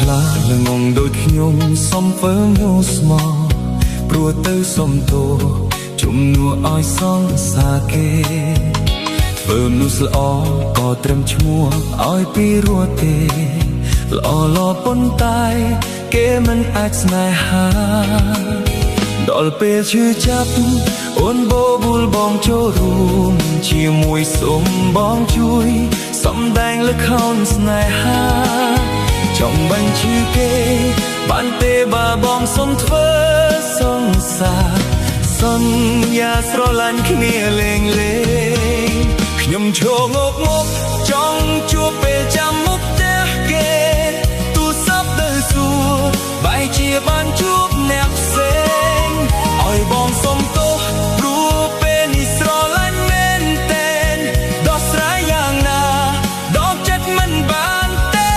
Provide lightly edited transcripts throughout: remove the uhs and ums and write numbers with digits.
ខ្លះល្ងងដូចខ្ញុំសុំធ្វើនូស្មោព្រោះទៅសុំទោជំនួសឲ្យសង្សារគេធ្វើមនុស្សល្អក៏ត្រឹមឈ្មោះឲ្យពីរស់ទេល្អល្អប៉ុន្តែគេមិនអាចស្នេហាដល់ពេលឈឺចាប់អូនបបួលបងចូលរួមជាមួយសូមបងជួយសំដែងល្ខោនស្នេហាចង់បាញ់ឈឺគេបានទេបើបងសុំធ្វើសង្សារសន្យាស្រឡាញ់គ្នាលេងលេងខ្ញុំឈរងប់ងប់ចង់ជួបពេលចាំមុខផ្ទះគេទូរស័ព្ទទៅសួរបែរជាបានជួបអ្នកផ្សេងឲ្យបងសុំទោសព្រោះពេលនេះស្រឡាញ់មែនតែនដោះស្រាយយ៉ាងណាដកចិត្តមិនបានទេ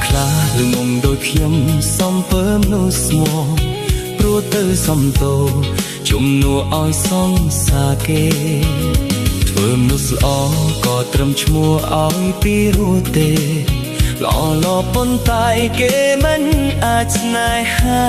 ខ្លះល្ងងដូចខ្ញុំសំពើមនុស្សស្មោះព្រោះទៅសំទោជំនួសឲ្យសង្សារគេធ្វើមនុស្សល្អក៏ត្រឹមឈ្មោះឲ្យពីរស់ទេល្អល្អប៉ុន្តែគេមិនអាចស្នេហា